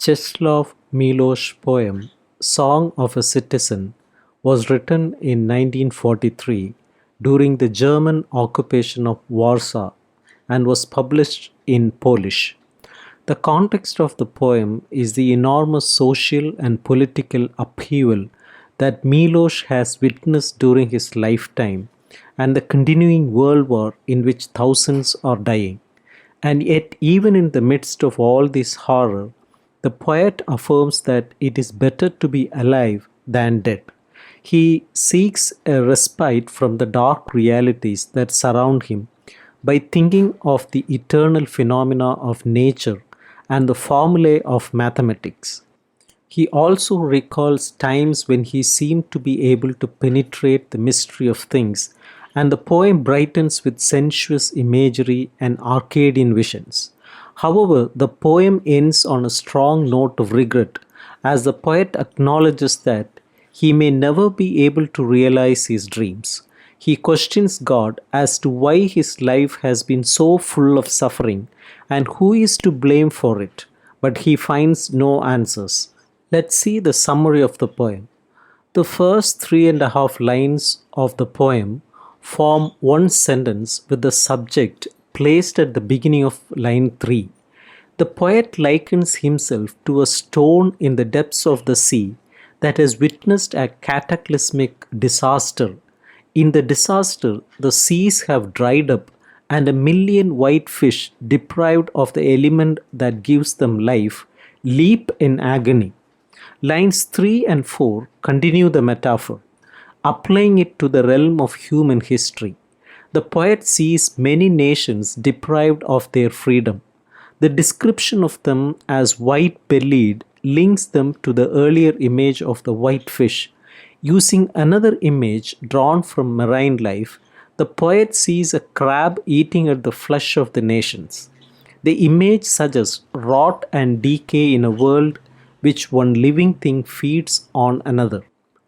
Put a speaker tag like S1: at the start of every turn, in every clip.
S1: Czeslaw Milozs' poem "Song of a Citizen" was written in 1943 during the German occupation of Warsaw and was published in Polish. The context of the poem is the enormous social and political upheaval that Milozs has witnessed during his lifetime and the continuing world war in which thousands are dying. And yet, even in the midst of all this horror, the poet affirms that it is better to be alive than dead. He seeks a respite from the dark realities that surround him by thinking of the eternal phenomena of nature and the formulae of mathematics. He also recalls times when he seemed to be able to penetrate the mystery of things, and the poem brightens with sensuous imagery and Arcadian visions. However, the poem ends on a strong note of regret, as the poet acknowledges that he may never be able to realize his dreams. He questions God as to why his life has been so full of suffering and who is to blame for it, but he finds no answers. Let's see the summary of the poem. The first 3.5 lines of the poem form one sentence with the subject placed at the beginning of line 3. The poet likens himself to a stone in the depths of the sea that has witnessed a cataclysmic disaster. In the disaster, the seas have dried up, and 1 million white fish, deprived of the element that gives them life, leap in agony. Lines 3 and 4 continue the metaphor, applying it to the realm of human history. The poet sees many nations deprived of their freedom. The description of them as white-bellied links them to the earlier image of the white fish. Using another image drawn from marine life, the poet sees a crab eating at the flesh of the nations. The image suggests rot and decay in a world which one living thing feeds on another.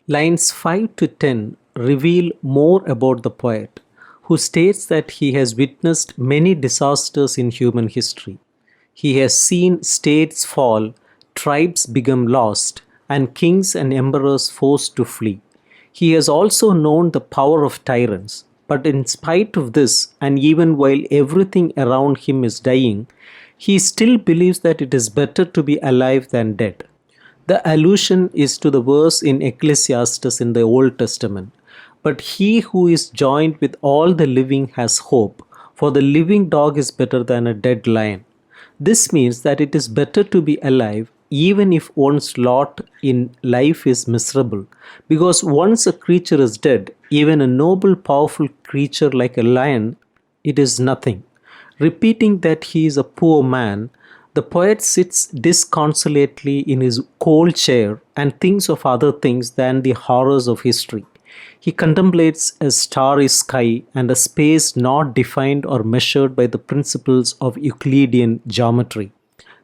S1: Lines 5 to 10 reveal more about the poet, who states that he has witnessed many disasters in human history. He has seen states fall, tribes become lost, and kings and emperors forced to flee. He has also known the power of tyrants, but in spite of this, and even while everything around him is dying, he still believes that it is better to be alive than dead. The allusion is to the verse in Ecclesiastes in the Old Testament. But he who is joined with all the living has hope, for the living dog is better than a dead lion. This means that it is better to be alive even if one's lot in life is miserable, because once a creature is dead, even a noble, powerful creature like a lion, it is nothing. Repeating that he is a poor man, the poet sits disconsolately in his cold chair and thinks of other things than the horrors of history. He contemplates a starry sky and a space not defined or measured by the principles of Euclidean geometry.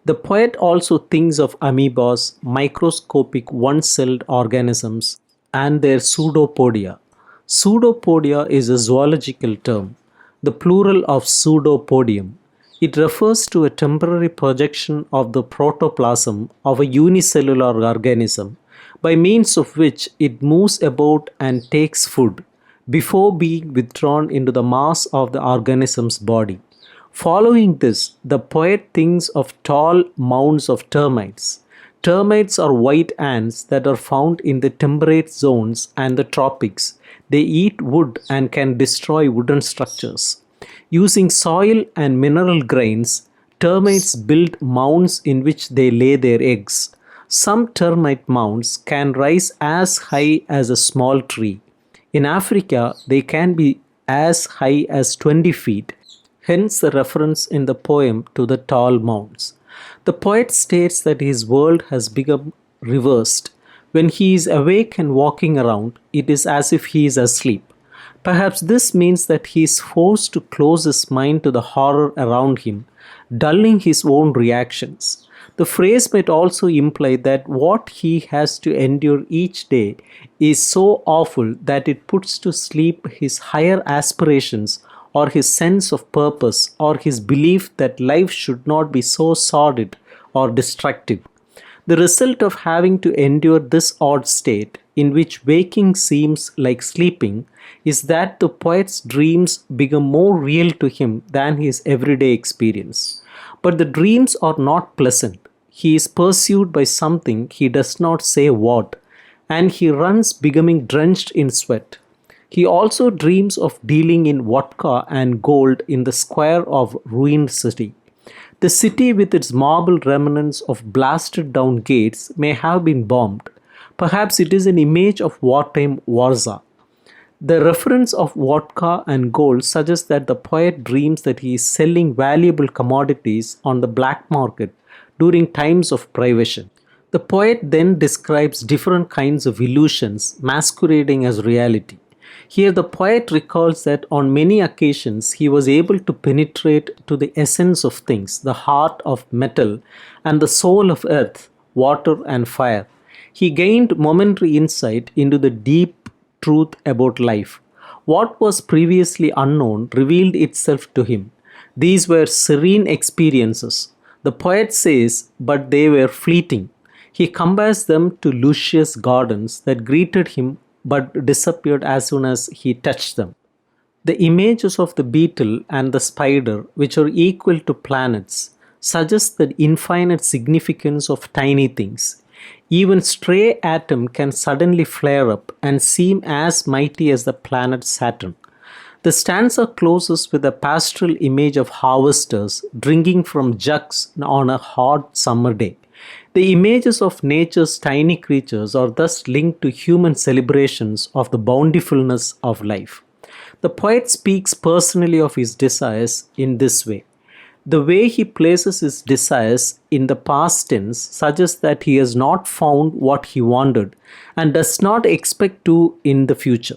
S1: The poet also thinks of amoebas, microscopic one-celled organisms, and their pseudopodia. Pseudopodia is a zoological term, the plural of pseudopodium. It refers to a temporary projection of the protoplasm of a unicellular organism, by means of which it moves about and takes food, before being withdrawn into the mass of the organism's body. Following this, the poet thinks of tall mounds of termites. Termites are white ants that are found in the temperate zones and the tropics. They eat wood and can destroy wooden structures. Using soil and mineral grains, termites build mounds in which they lay their eggs. Some termite mounds can rise as high as a small tree. In Africa, they can be as high as 20 feet, hence the reference in the poem to the tall mounds. The poet states that his world has become reversed. When he is awake and walking around, it is as if he is asleep. Perhaps this means that he is forced to close his mind to the horror around him, dulling his own reactions. The phrase might also imply that what he has to endure each day is so awful that it puts to sleep his higher aspirations or his sense of purpose or his belief that life should not be so sordid or destructive. The result of having to endure this odd state, in which waking seems like sleeping, is that the poet's dreams become more real to him than his everyday experience. But the dreams are not pleasant. He is pursued by something he does not say what, and he runs becoming drenched in sweat. He also dreams of dealing in vodka and gold in the square of ruined city. The city with its marble remnants of blasted down gates may have been bombed. Perhaps it is an image of wartime Warsaw. The reference of vodka and gold suggests that the poet dreams that he is selling valuable commodities on the black market during times of privation. The poet then describes different kinds of illusions masquerading as reality. Here, the poet recalls that on many occasions he was able to penetrate to the essence of things, the heart of metal, and the soul of earth, water, and fire. He gained momentary insight into the deep truth about life. What was previously unknown revealed itself to him. These were serene experiences. The poet says, but they were fleeting. He compares them to luscious gardens that greeted him but disappeared as soon as he touched them. The images of the beetle and the spider, which are equal to planets, suggest the infinite significance of tiny things. Even stray atom can suddenly flare up and seem as mighty as the planet Saturn. The stanza closes with a pastoral image of harvesters drinking from jugs on a hot summer day. The images of nature's tiny creatures are thus linked to human celebrations of the bountifulness of life. The poet speaks personally of his desires in this way. The way he places his desires in the past tense suggests that he has not found what he wanted and does not expect to in the future.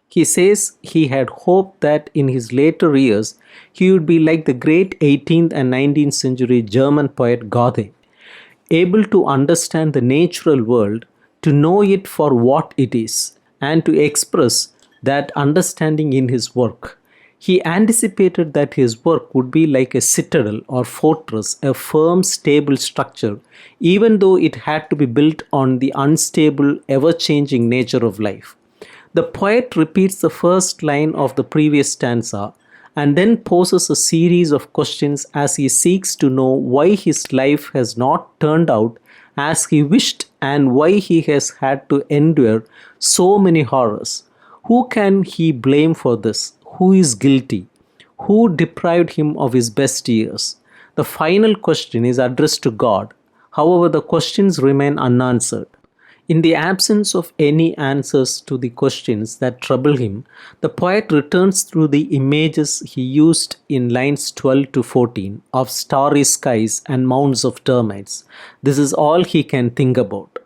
S1: He says he had hoped that in his later years he would be like the great 18th and 19th century German poet Goethe, able to understand the natural world, to know it for what it is, and to express that understanding in his work. He anticipated that his work would be like a citadel or fortress, a firm, stable structure, even though it had to be built on the unstable, ever changing nature of life. The poet repeats the first line of the previous stanza and then poses a series of questions as he seeks to know why his life has not turned out as he wished and why he has had to endure so many horrors. Who can he blame for this? Who is guilty? Who deprived him of his best years? The final question is addressed to God. However, the questions remain unanswered. In the absence of any answers to the questions that trouble him, the poet returns through the images he used in lines 12 to 14 of starry skies and mounds of termites. This is all he can think about.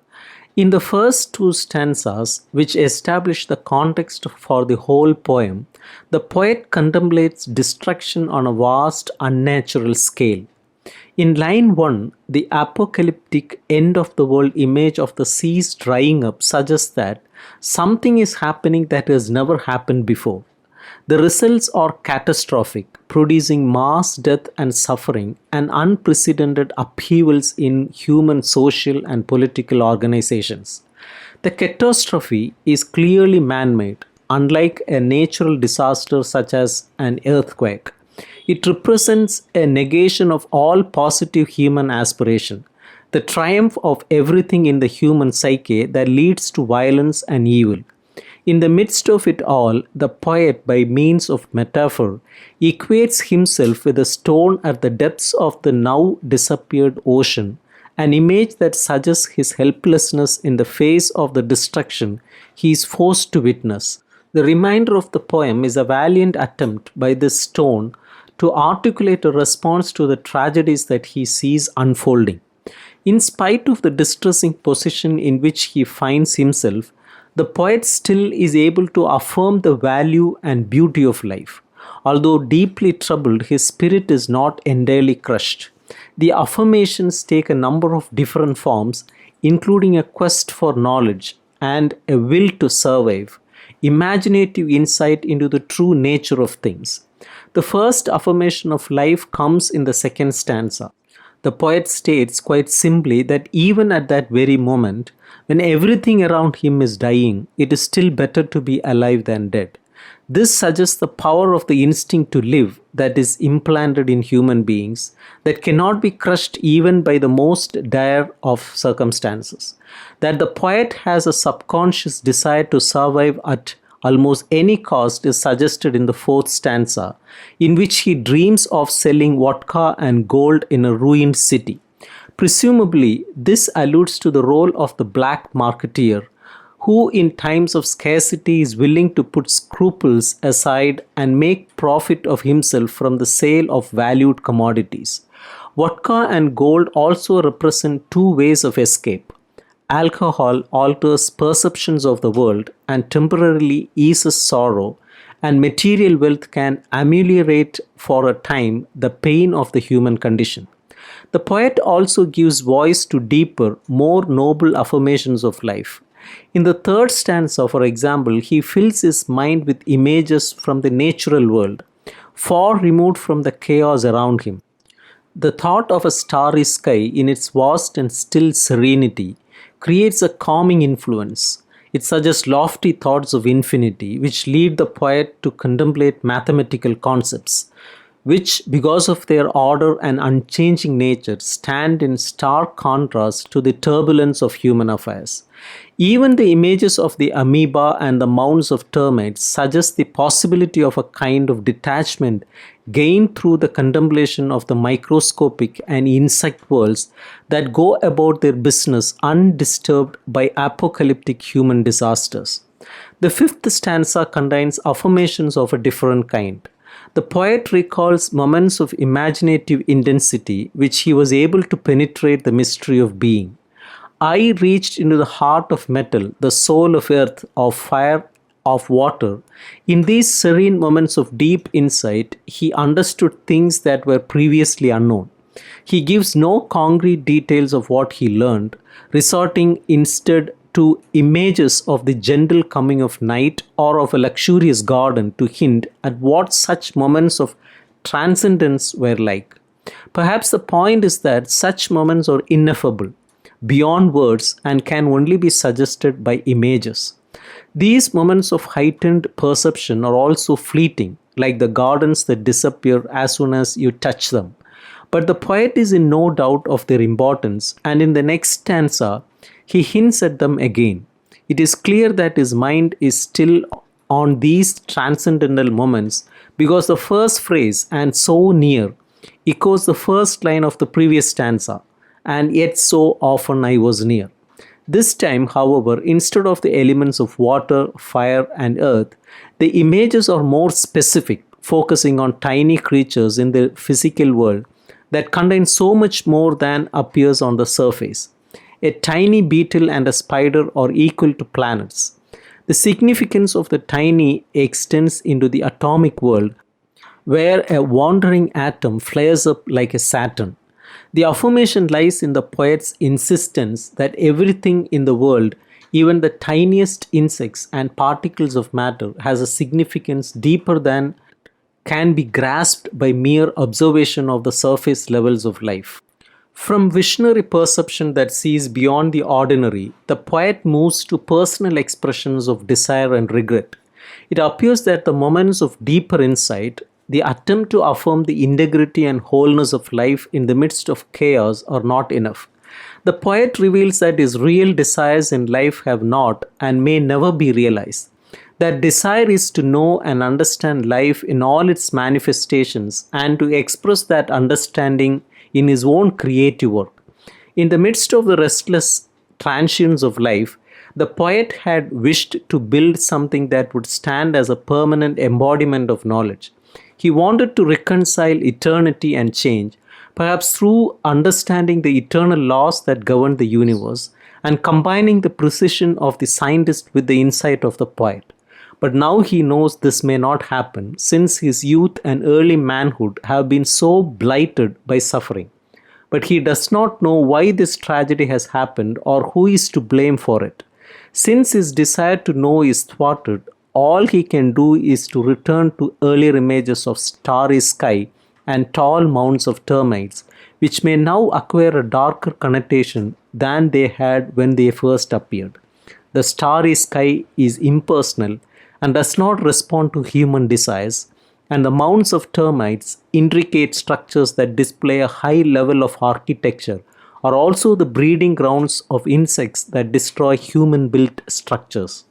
S1: In the first two stanzas, which establish the context for the whole poem, the poet contemplates destruction on a vast, unnatural scale. In line 1, the apocalyptic end of the world image of the seas drying up suggests that something is happening that has never happened before. The results are catastrophic, producing mass death and suffering and unprecedented upheavals in human social and political organizations. The catastrophe is clearly man-made, unlike a natural disaster such as an earthquake. It represents a negation of all positive human aspiration, the triumph of everything in the human psyche that leads to violence and evil. In the midst of it all, the poet, by means of metaphor, equates himself with a stone at the depths of the now disappeared ocean, an image that suggests his helplessness in the face of the destruction he is forced to witness. The remainder of the poem is a valiant attempt by this stone to articulate a response to the tragedies that he sees unfolding. In spite of the distressing position in which he finds himself, the poet still is able to affirm the value and beauty of life. Although deeply troubled, his spirit is not entirely crushed. The affirmations take a number of different forms, including a quest for knowledge and a will to survive, imaginative insight into the true nature of things. The first affirmation of life comes in the second stanza. The poet states quite simply that even at that very moment, when everything around him is dying, it is still better to be alive than dead. This suggests the power of the instinct to live that is implanted in human beings, that cannot be crushed even by the most dire of circumstances. That the poet has a subconscious desire to survive at almost any cost is suggested in the fourth stanza, in which he dreams of selling vodka and gold in a ruined city. Presumably, this alludes to the role of the black marketeer, who in times of scarcity is willing to put scruples aside and make profit of himself from the sale of valued commodities. Vodka and gold also represent two ways of escape. Alcohol alters perceptions of the world and temporarily eases sorrow, and material wealth can ameliorate for a time the pain of the human condition. The poet also gives voice to deeper, more noble affirmations of life. In the third stanza, for example, he fills his mind with images from the natural world, far removed from the chaos around him. The thought of a starry sky in its vast and still serenity creates a calming influence. It suggests lofty thoughts of infinity, which lead the poet to contemplate mathematical concepts, which, because of their order and unchanging nature, stand in stark contrast to the turbulence of human affairs. Even the images of the amoeba and the mounds of termites suggest the possibility of a kind of detachment gained through the contemplation of the microscopic and insect worlds that go about their business undisturbed by apocalyptic human disasters. The fifth stanza contains affirmations of a different kind. The poet recalls moments of imaginative intensity which he was able to penetrate the mystery of being. I reached into the heart of metal, the soul of earth, of fire, of water. In these serene moments of deep insight, he understood things that were previously unknown. He gives no concrete details of what he learned, resorting instead to images of the gentle coming of night or of a luxurious garden to hint at what such moments of transcendence were like. Perhaps the point is that such moments are ineffable, beyond words, and can only be suggested by images. These moments of heightened perception are also fleeting, like the gardens that disappear as soon as you touch them. But the poet is in no doubt of their importance, and in the next stanza, he hints at them again. It is clear that his mind is still on these transcendental moments because the first phrase, "and so near," echoes the first line of the previous stanza, "and yet so often I was near." This time, however, instead of the elements of water, fire, and earth, the images are more specific, focusing on tiny creatures in the physical world that contain so much more than appears on the surface. A tiny beetle and a spider are equal to planets. The significance of the tiny extends into the atomic world, where a wandering atom flares up like a Saturn. The affirmation lies in the poet's insistence that everything in the world, even the tiniest insects and particles of matter, has a significance deeper than can be grasped by mere observation of the surface levels of life. From visionary perception that sees beyond the ordinary, the poet moves to personal expressions of desire and regret. It appears that the moments of deeper insight, the attempt to affirm the integrity and wholeness of life in the midst of chaos, are not enough. The poet reveals that his real desires in life have not and may never be realized. That desire is to know and understand life in all its manifestations and to express that understanding in his own creative work. In the midst of the restless transients of life, the poet had wished to build something that would stand as a permanent embodiment of knowledge. He wanted to reconcile eternity and change, perhaps through understanding the eternal laws that govern the universe and combining the precision of the scientist with the insight of the poet. But now he knows this may not happen, since his youth and early manhood have been so blighted by suffering. But he does not know why this tragedy has happened or who is to blame for it. Since his desire to know is thwarted, all he can do is to return to earlier images of starry sky and tall mounds of termites, which may now acquire a darker connotation than they had when they first appeared. The starry sky is impersonal and does not respond to human desires, and the mounds of termites, intricate structures that display a high level of architecture, are also the breeding grounds of insects that destroy human built structures.